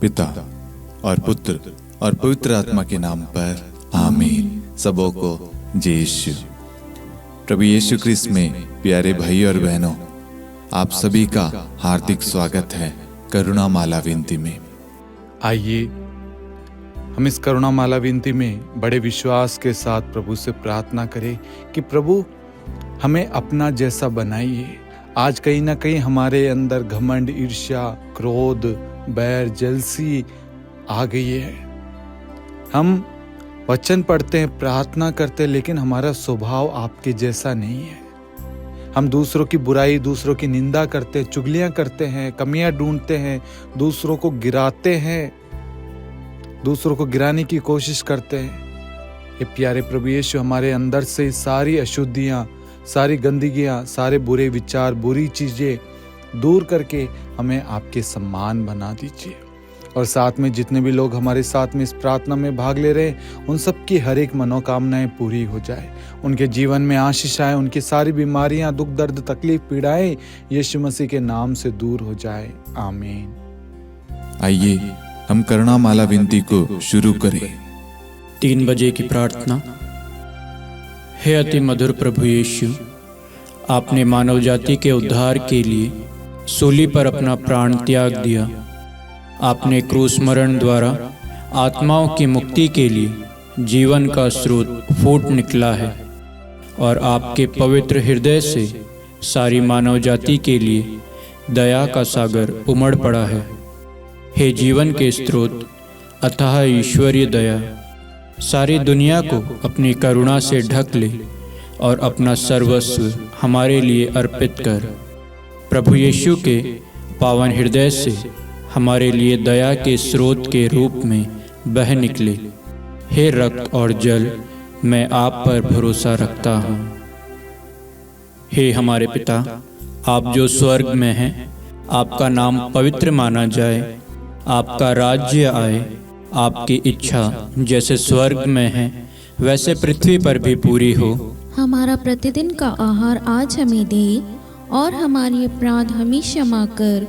पिता और पुत्र और पवित्र आत्मा के नाम पर आमीन। सबों को जय यीशु। प्रभु यीशु क्रिस्त में प्यारे भाई और बहनों, आप सभी का हार्दिक स्वागत है करुणा माला विनती में। आइए हम इस करुणा माला विनती में बड़े विश्वास के साथ प्रभु से प्रार्थना करें कि प्रभु हमें अपना जैसा बनाइए। आज कहीं ना कहीं हमारे अंदर घमंड, ईर्ष्या, क्रोध, बैर, जलसी आ गई है। हम वचन पढ़ते हैं, प्रार्थना करते हैं, लेकिन हमारा स्वभाव आपके जैसा नहीं है। हम दूसरों की बुराई, दूसरों की निंदा करते हैं, चुगलियां करते हैं, कमियां ढूंढते हैं, दूसरों को गिराते हैं, दूसरों को गिराने की कोशिश करते हैं। ये प्यारे प्रभु यीशु, हमारे अंदर से सारी अशुद्धियां, सारी गंदगियां, सारे बुरे विचार, बुरी चीजें दूर करके हमें आपके सम्मान बना दीजिए। और साथ में जितने भी लोग हमारे साथ में इस प्रार्थना में भाग ले रहे हैं, उन सब की हर एक मनोकामनाएं पूरी हो जाए, उनके जीवन में आशीष आए, उनकी सारी बीमारियां, दुख, दर्द, तकलीफ, पीड़ाएं यीशु मसीह के नाम से दूर हो जाए। आमीन। आइए हम करुणा माला विनती को शुरू करें। 3 बजे की प्रार्थना। हे अति मधुर प्रभु यीशु, आपने मानव जाति के उद्धार के लिए सूली पर अपना प्राण त्याग दिया। आपने क्रूस मरण द्वारा आत्माओं की मुक्ति के लिए जीवन का स्रोत फूट निकला है और आपके पवित्र हृदय से सारी मानव जाति के लिए दया का सागर उमड़ पड़ा है। हे जीवन के स्रोत, अथाह ईश्वरीय दया, सारी दुनिया को अपनी करुणा से ढक ले और अपना सर्वस्व हमारे लिए अर्पित कर। प्रभु यीशु के पावन हृदय से हमारे लिए दया के स्रोत के रूप में बह निकले। हे रक्त और जल, मैं आप पर भरोसा रखता हूँ। हे हमारे पिता, आप जो स्वर्ग में हैं, आपका नाम पवित्र माना जाए, आपका राज्य आए, आपकी इच्छा जैसे स्वर्ग में है वैसे पृथ्वी पर भी पूरी हो। हमारा प्रतिदिन का आहार आज हमें दे, और हमारे अपराध हमें क्षमा कर,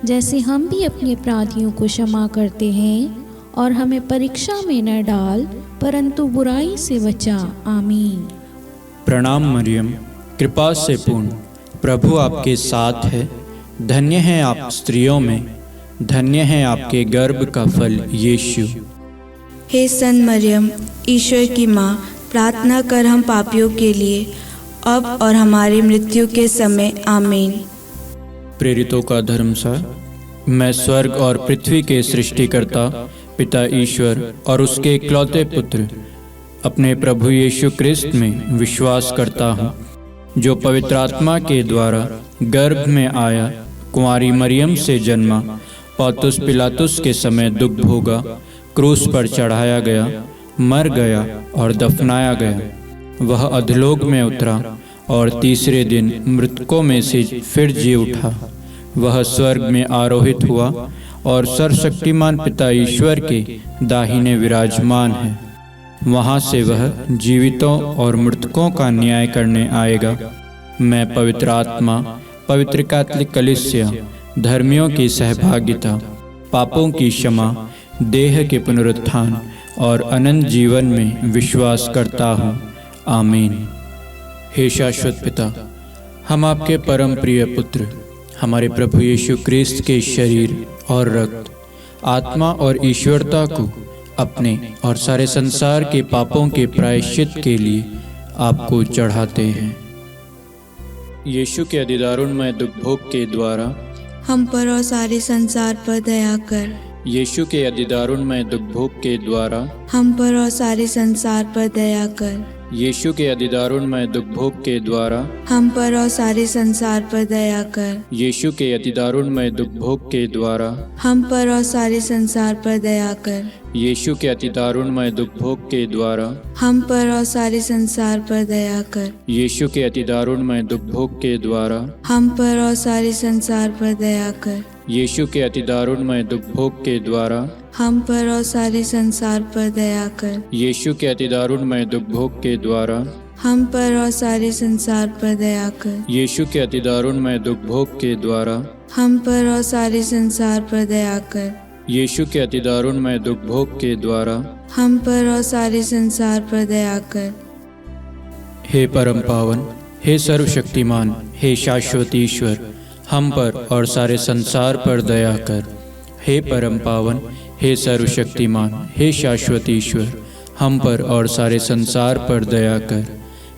जैसे हम भी अपने अपराधियों को क्षमा करते हैं, और हमें परीक्षा में न डाल, परंतु बुराई से बचा। आमीन। प्रणाम मरियम, कृपा से पूर्ण, प्रभु आपके साथ है। धन्य है आप स्त्रियों में, धन्य है आपके गर्भ का फल यीशु। हे संत मरियम, ईश्वर की माँ, प्रार्थना कर हम पापियों के लिए, अब और हमारी मृत्यु के समय। आमीन। प्रेरितों का धर्मसार। मैं स्वर्ग और पृथ्वी के सृष्टिकर्ता पिता ईश्वर और उसके इकलौते पुत्र अपने प्रभु यीशु क्रिस्त में विश्वास करता हूँ, जो पवित्र आत्मा के द्वारा गर्भ में आया, कुंवारी मरियम से जन्मा, पौंतुस पिलातुस के समय दुख भोगा, क्रूस पर चढ़ाया गया, मर गया और दफनाया गया। वह अधोलोक में उतरा और तीसरे दिन मृतकों में से फिर जी उठा। वह स्वर्ग में आरोहित हुआ और सर्वशक्तिमान पिता ईश्वर के दाहिने विराजमान है। वहाँ से वह जीवितों और मृतकों का न्याय करने आएगा। मैं पवित्र आत्मा, पवित्र कैथोलिक कलीसिया, धर्मियों की सहभागिता, पापों की क्षमा, देह के पुनरुत्थान और अनंत जीवन में विश्वास करता हूँ। आमीन। हे शाश्वत पिता, हम आपके परम प्रिय पुत्र, हमारे प्रभु यीशु क्रिस्त के शरीर और रक्त, आत्मा और ईश्वरता को अपने और सारे संसार के पापों के प्रायश्चित के लिए आपको चढ़ाते हैं। यीशु के अधिदारुणमय दुख भोग के द्वारा हम पर और सारे संसार पर दया कर। यीशु के अधिदारुणमय दुख भोग के द्वारा हम पर और सारे संसार पर दया कर। यीशु के अधिदारुणमय दुख भोग के द्वारा हम पर और सारे संसार पर दया कर। यीशु के अधिदारुणमय दुख भोग के द्वारा हम पर और सारे संसार पर दया कर। यीशु के अधिदारुणमय दुख भोग के द्वारा हम पर और सारे संसार पर दया कर। यीशु के अधिदारुणमय दुख भोग के द्वारा हम पर और सारे संसार पर दया कर। यीशु के अधिदारुणमय दुख भोग के द्वारा हम पर और सारे संसार पर दया कर। यीशु के अधिदारुणमय दुख भोग के द्वारा हम पर और सारे संसार पर दया कर। यीशु के अतिदारुणमय दुख भोग के द्वारा हम पर और सारे संसार पर दया कर। यीशु के अति दारुणमय दुख भोग के द्वारा हम पर और सारे संसार पर दया कर। हे परम पावन, हे सर्वशक्तिमान, हे शाश्वत ईश्वर, हम पर और सारे संसार पर दया कर। हे परम पावन, हे सर्वशक्तिमान, हे शाश्वत ईश्वर, हम पर और सारे संसार पर दया कर।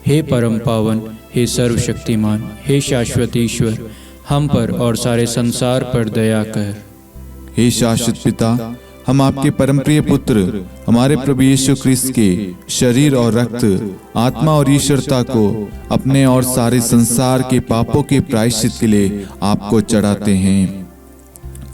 हे परम पावन, हे सर्वशक्तिमान, हे शाश्वत ईश्वर, हम पर और सारे संसार पर दया कर। हे शाश्वत पिता, हम आपके परम प्रिय पुत्र हमारे प्रभु यीशु क्रिस्त के शरीर और रक्त, आत्मा और ईश्वरता को अपने और सारे संसार के पापों के प्रायश्चित के लिए आपको चढ़ाते हैं।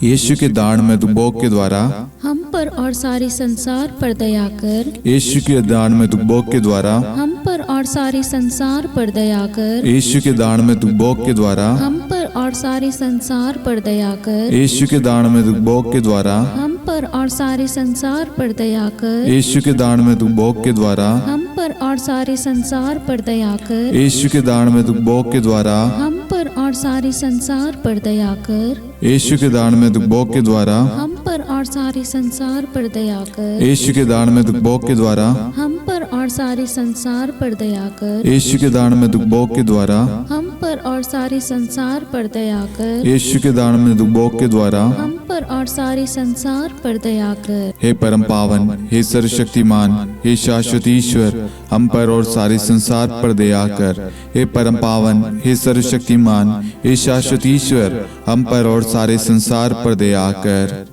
यीशु के दारुणमय दुख भोग के द्वारा हम पर और सारे संसार पर दया कर। यीशु के दारुणमय दुख भोग के द्वारा हम पर और सारे संसार पर दया कर। यीशु के दारुणमय दुख भोग के द्वारा हम पर और सारे संसार पर दया कर। यीशु के दारुणमय दुख भोग के द्वारा हम पर और सारे संसार पर दया कर। यीशु के दारुणमय दुख भोग के द्वारा हम पर और सारे संसार पर दया कर। यीशु के दारुणमय दुख भोग के द्वारा हम पर और सारे संसार पर दया कर। यीशु के दारुणमय दुख भोग के द्वारा हम पर और सारे संसार पर दया कर। यीशु के दारुणमय दुख भोग के द्वारा हम पर और सारे संसार पर दया कर। यीशु के दारुणमय दुख भोग के द्वारा हम पर और सारे संसार पर दया कर। यीशु के दारुणमय दुख भोग के द्वारा हम पर और सारे संसार पर दया कर। हे परम पावन, हे सर्वशक्तिमान, हे शाश्वत ईश्वर, हम पर और सारे संसार पर दया कर। हे परम पावन, हे सर्वशक्तिमान, हे शाश्वत ईश्वर, हम पर और सारे संसार पर दया कर।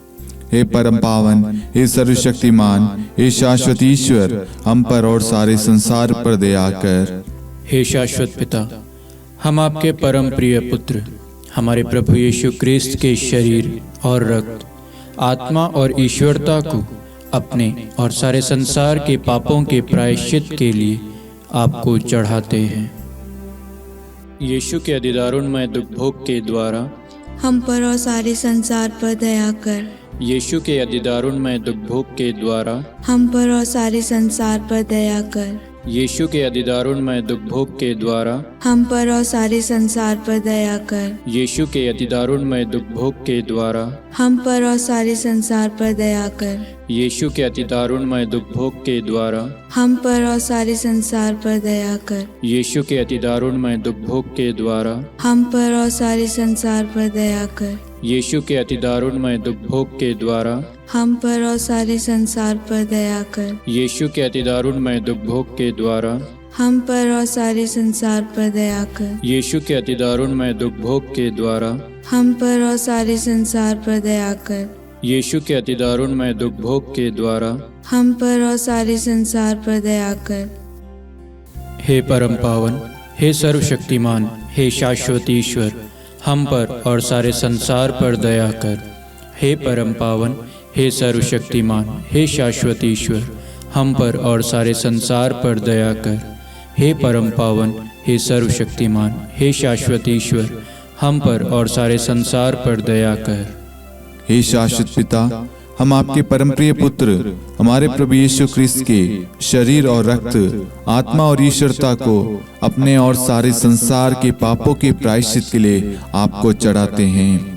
हे परम पावन, हे सर्वशक्तिमान, हे शाश्वत ईश्वर, हम पर और सारे संसार पर दया कर। हे शाश्वत पिता, हम आपके परम प्रिय पुत्र हमारे प्रभु यीशु क्रिस्त के शरीर और रक्त, आत्मा और ईश्वरता को अपने और सारे संसार के पापों के प्रायश्चित के लिए आपको चढ़ाते हैं। यीशु के अति दारुणमय दुख भोग के द्वारा हम पर और सारे संसार पर दया कर। यीशु के अति दारुणमय दुख भोग के द्वारा हम पर और सारे संसार पर दया कर। यीशु के अति दारुणमय दुख भोग के द्वारा हम पर और सारे संसार पर दया कर। यीशु के अति दारुणमय दुख भोग के द्वारा हम पर और सारे संसार पर दया कर। यीशु के अति दारुणमय दुख भोग के द्वारा हम पर और सारे संसार पर दया कर। यीशु के अति दारुणमय दुख भोग के द्वारा हम पर और सारे संसार पर दया कर। यीशु के अति दारुणमय दुख भोग के द्वारा हम पर और सारे संसार पर दया कर। यीशु के अति दारुणमय दुख भोग के द्वारा हम पर और सारे संसार पर दया कर। यीशु के अति दारुणमय दुख भोग के द्वारा हम पर और सारे संसार पर दया कर। यीशु के अति दारुणमय दुख भोग के द्वारा हम पर और सारे संसार पर दया कर। हे परम पावन, हे सर्वशक्तिमान, हे शाश्वत ईश्वर, हम पर और सारे संसार पर दया कर। हे परम पावन, हे सर्वशक्तिमान, हे शाश्वत ईश्वर, हम पर और सारे संसार पर दया कर। हे परम पावन, हे सर्वशक्तिमान, हे शाश्वत ईश्वर, हम पर और सारे संसार पर दया कर। हे शाश्वत पिता, हम आपके परम प्रिय पुत्र हमारे प्रभु यीशु क्रिस्त के शरीर और रक्त, आत्मा और ईश्वरता को अपने और सारे संसार के पापों के प्रायश्चित के लिए आपको चढ़ाते हैं।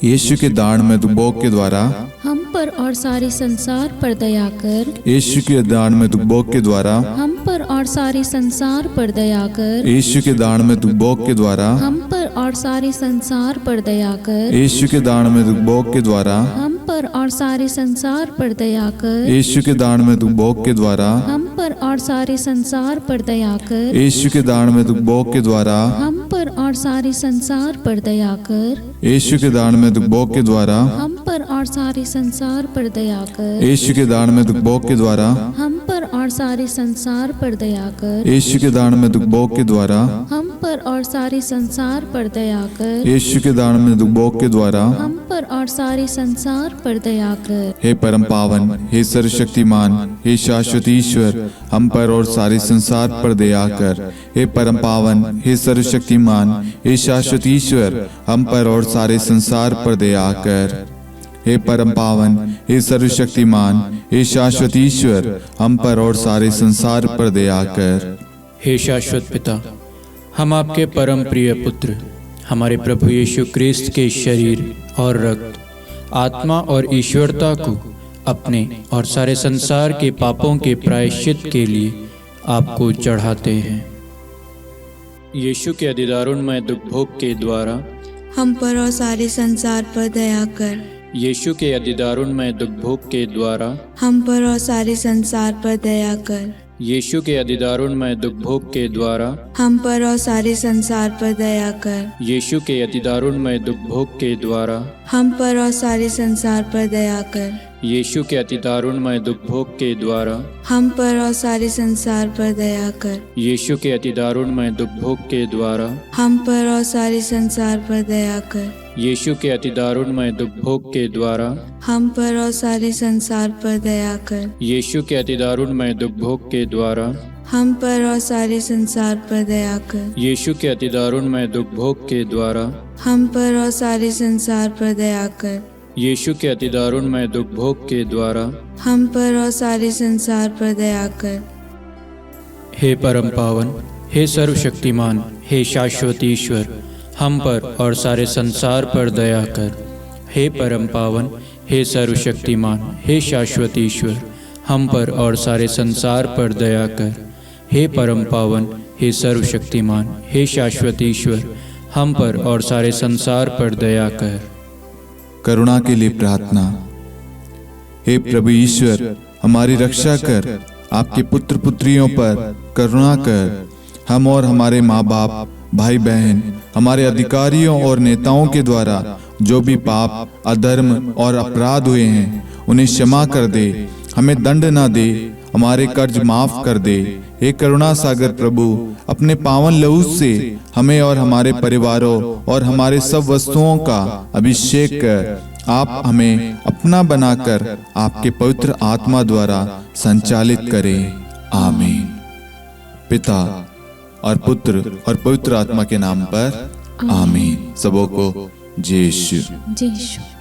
यीशु के दारुणमय दुख भोग के द्वारा हम पर और सारे संसार पर दया कर। यीशु के दारुणमय दुख भोग के द्वारा हम पर और सारे संसार पर दया कर। यीशु के दारुणमय दुख भोग के द्वारा हम पर और सारे संसार पर दया कर। यीशु के दारुणमय दुख भोग के द्वारा हम पर और सारे संसार पर दया कर। यीशु के दारुणमय दुख भोग के द्वारा हम पर और सारे संसार पर दया कर। यीशु के दारुणमय दुख भोग के द्वारा हम पर और सारे संसार पर दया कर। यीशु के दारुणमय दुख भोग के द्वारा हम पर और सारे संसार पर दया कर। यीशु के दारुणमय दुख भोग के द्वारा हम पर और सारे संसार पर दया कर। यीशु के दारुणमय दुख भोग के द्वारा हम पर और सारे संसार पर दया कर। यीशु के दारुणमय दुख भोग के द्वारा हम पर और सारे संसार पर दया कर। हे परम पावन, हे सर्वशक्तिमान, हे शाश्वत ईश्वर, हम पर और सारे संसार पर दया कर। हे परम पावन, हे सर्वशक्तिमान, हे शाश्वत ईश्वर, हम पर और सारे संसार पर दया कर। हे परम पावन, हे सर्वशक्तिमान, हे शाश्वत ईश्वर, हम पर और सारे संसार पर दया कर। हे शाश्वत पिता, हम आपके परम प्रिय पुत्र हमारे प्रभु यीशु क्रिस्त के शरीर और रक्त, आत्मा और ईश्वरता को अपने और सारे संसार के पापों के प्रायश्चित के लिए आपको चढ़ाते हैं। यीशु के अधिदारुणमय दुख भोग के द्वारा हम पर और सारे संसार पर दया कर। यीशु के अधिदारुणमय दुख भोग के द्वारा हम पर और सारे संसार पर दया कर। यीशु के अधिदारुणमय दुख भोग के द्वारा हम पर और सारे संसार पर दया कर। यीशु के अधिदारुणमय दुख भोग के द्वारा हम पर और सारे संसार पर दया कर। यीशु के अधिदारुणमय दुख भोग के द्वारा हम पर और सारे संसार पर दया कर। यीशु के अधिदारुणमय दुख भोग के द्वारा हम पर और सारे संसार पर दया कर। यीशु के अधिदारुणमय दुख भोग के द्वारा हम पर और सारे संसार पर दया कर। यीशु के अधिदारुणमय दुख भोग के द्वारा हम पर और सारे संसार पर दया कर। यीशु के अधिदारुणमय दुख भोग के द्वारा हम पर और सारे संसार पर दया कर। यीशु के अधिदारुणमय दुख भोग के द्वारा हम पर और सारे संसार पर दया कर। हे परम पावन, हे सर्वशक्तिमान, हे शाश्वत ईश्वर, हम पर और सारे संसार पर दया कर। हे परम पावन, हे सर्वशक्तिमान, हे शाश्वत ईश्वर, हम पर और सारे संसार पर दया कर। हे परम पावन, हे सर्वशक्तिमान, हे शाश्वत ईश्वर, हम पर और सारे संसार पर दया कर। करुणा के लिए प्रार्थना। हे प्रभु ईश्वर, हमारी रक्षा कर, आपके पुत्र पुत्रियों पर करुणा कर। हम और हमारे माँ बाप, भाई बहन, हमारे अधिकारियों और नेताओं के द्वारा जो भी पाप, अधर्म और अपराध हुए हैं उन्हें क्षमा कर दे, हमें दंड ना दे, हमारे कर्ज माफ कर दे। हे करुणा सागर प्रभु, अपने पावन लहू से हमें और हमारे परिवारों और हमारे सब वस्तुओं का अभिषेक कर। आप हमें अपना बनाकर आपके पवित्र आत्मा द्वारा संचालित करें। आमीन। पिता और पुत्र और पवित्र आत्मा के नाम पर आमीन। सबों को जय यीशु। जय यीशु।